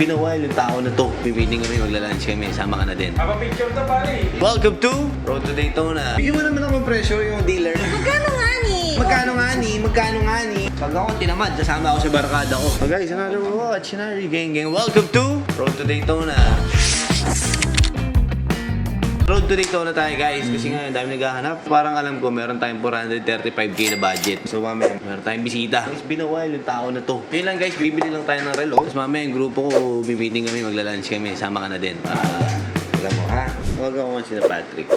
been a while yung tao na to. Pipiting kami, magla-lunch kami. Sama ka na din. Picture to pare. Welcome to Road to Daytona. Bigyan mo naman ako ng presyo yung dealer. Magkano nga ni? Magkano nga ni? Pag ako tinamad, sasama ako sa barkada ko. So guys, another watch, another gang. Welcome to Road to Daytona. Road to Daytona tayo guys, kasi nga dami naghahanap. Parang alam ko, meron tayong 435k na budget. So mamaya, meron tayong bisita. It's been a while yung tao na to. Kaya lang guys, bibili lang tayo ng relo. Tapos mamaya yung grupo ko, meeting kami, magla-lunch kami. Sama ka na din. Alam mo ha? Huwag ako si na Patrick.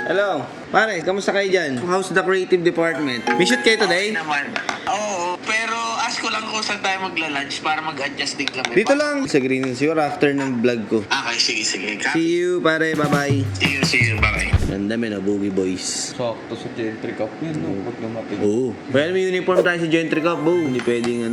Hello, pare, kamusta kayo dyan? How's the creative department? May shoot kayo today? Naman. Oo, pero ask ko lang kung saan tayo magla-lunch para mag-adjust din kami. Dito lang sa Green Hills Your after ng vlog ko. Okay, sige. See you, pare. Bye-bye. See you, bye. Ganda men, Boogie Boys. Sakto sa Gentry Cup yan, no? Pag lumapit. Oo. Well, may uniform tayo sa Gentry Cup, bo. Hindi pwedeng,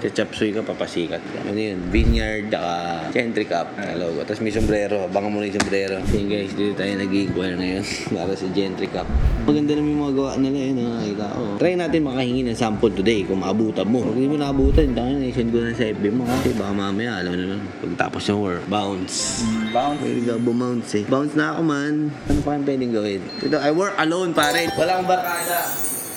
chachapsoy ka, papasikat ka. Ano yun? Vineyard,aka Gentry Cup. Logo. Tapos may sombrero. Abangan mo na yung sombrero. Okay guys, dito tayo nag-inquire ngayon para sa Gentry Cup. Maganda naman yung mga gawa nila yun, nakakita ko. Try natin makahingi ng sample today kung maabutan mo. Pag hindi mo naabutan, tangin na i-send ko na sa FB mo. Kasi baka mamaya, alam mo naman, pagtapos ng work, bounce. Pwede ka bumounce eh. Bounce na ako man. Ano pa yung pwedeng gawin? Ito, I work alone pare. Wala akong barkada.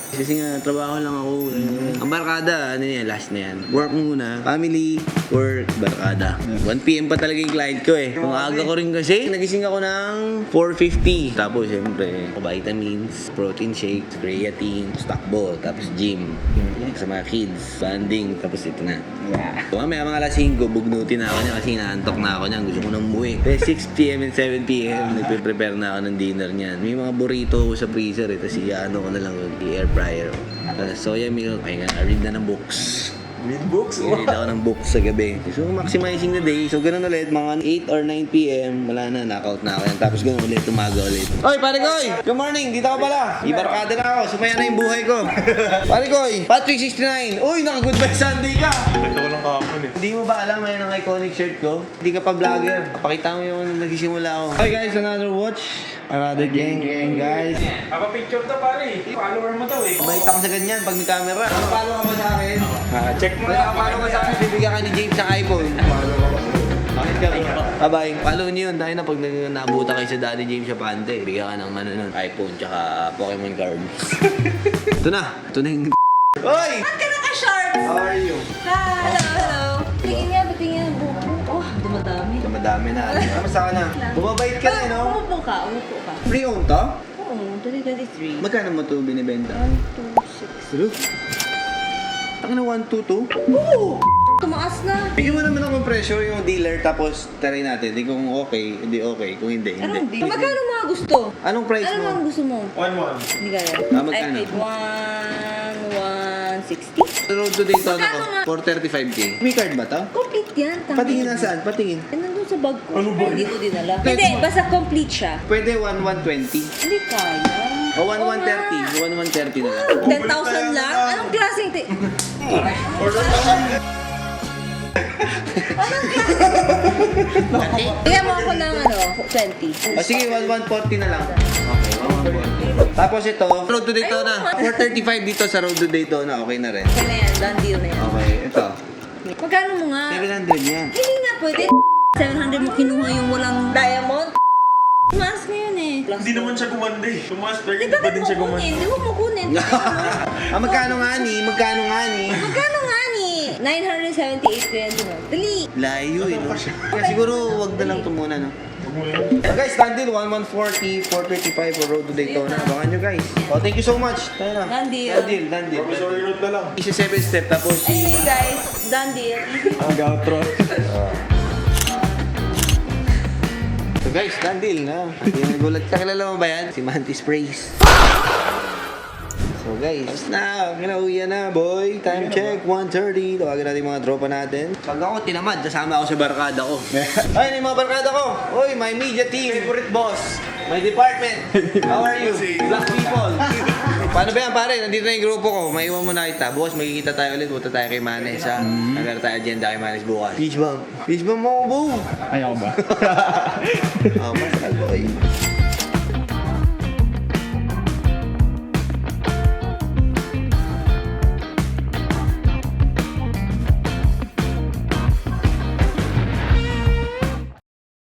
Kasi nga, trabaho lang ako. Ang barkada, ano yan, last na yan. Work muna. Family, work, barkada. 1 PM pa talaga yung client ko eh. Ang aga ko rin kasi, nagising ako ng 4:50. Tapos, siyempre, vitamins, protein shakes, creatine, takbo, tapos gym. Sa mga kids, banding, tapos ito na. So, mamaya mga alas 5, bugnutin na ako niya kasi inaantok na ako niyan. Gusto ko nang umuwi. Kaya 6 PM and 7 PM, nagpe-prepare na ako ng dinner niyan. May mga burrito sa freezer eh. Tapos i-ano ko na lang, i-air fryer. Soya milk, pahinga na, read na ng books. Read books? I-read ako ng books sa gabi. So, maximizing the day. So, ganun ulit, mga 8 or 9 PM, wala na, knockout na ako yan. Tapos ganun ulit, umaga ulit. Oy, pare Koy! Good morning, dito ka pala. Ibarkada na ako, sumaya na yung buhay ko. Pare Koy, Patrick 69. Uy, naka-goodbye Sunday ka! Ito ko lang kahapon eh. Hindi mo ba alam, ayun ang iconic shirt ko? Hindi ka pa vlogger. Pakita mo yung nagsisimula ako. Hi guys, another watch. Another gang, guys. Picture to pare. Follower mo to eh. Bait ako sa ganyan pag may camera. Follow ka ba sa akin? Check mo na. Follow ka sa akin, bibigyan ka ni James ng iPhone. Bye-bye. Follow niyo yun. Dahil na pag nabuta kayo sa Daddy James sa Pante, bigyan ka ng iPhone tsaka Pokemon cards. Ito na yung... Hoy! Ba't ka naka-short? How are you? Hello. Tingin nga, batingin ang buko. Oh, dumadami. Madami na. Kamusta ka na? Bumabait ka na, no? Umupo ka. Pre-owned to? Oo, 2023. Magkano mo ito binibenta? 1, 2, 6. Hello? Taka na 122? Oo! Tumaas na. Bigyan mo naman ako ng presyo yung dealer tapos try natin. Hindi kung okay, hindi okay. Kung hindi, hindi. Anong di? Magkano mga gusto? Anong price Ano mo? ang gusto mo? 1-1. Hindi kaya. Magkano? I paid 160. Road to Daytona Magkano nga? ko, 435k. May card ba to? Complete yan. tama Patingin yan. nasaan? Patingin. Eh, nandun sa bag ko. Ano ba Hindi yun? ko dinala. Pwede Hindi, mo. basta complete siya. Pwede 1120. Hindi kaya. O 1130. 1130 na lang. 10,000 lang? Anong klaseng Bigyan mo ako ng 20. O sige, 1140 na lang. Okay, 1140. Tapos ito, Road to Daytona. 435 dito sa Road to Daytona. Okay na rin. Okay na yan, done deal na yan. Okay, ito. Magkano mo nga? 700 yan. Hindi nga pwede. 700 mo kinuha yung walang diamond. Tumaas na yun eh. Hindi naman siya gumanda eh. Tumaas pero Di hindi ba pa din siya gumanda. Di mo kukunin. Magkano nga ni? Magkano nga ni? 978 ko yan din. Dali. Layo eh, no? Kaya siguro, wag na lang ito muna, no? Guys, Dandil, 1140, 435 for Road to Daytona. Abangan nyo, guys. Oh, thank you so much. Tayo na. Dandil. Dandil. Sorry road na lang. Isa 7 step, tapos Anyway guys, done deal. Ang outro. So guys, Dandil na. Yung nagulat ka, kilala mo ba yan? Si Mantis Praise. So guys, tapos na, kinauwian na, boy. Time check, 1:30. Tawagan natin yung mga tropa natin. Pag ako tinamad, kasama ako sa barkada ko. Ay, yung mga barkada ko. Oy, my media team, favorite boss. My department. How are you? Black people. Paano ba yan, pare? Nandito na yung grupo ko. Maiwan mo na kita. Bukas magkikita tayo ulit. Punta tayo kay Manes, ha? Nagkaroon tayo agenda kay Manes bukas. Peace bomb. Peace bomb mo, boo. Ayaw ba? Oh, pasal, boy.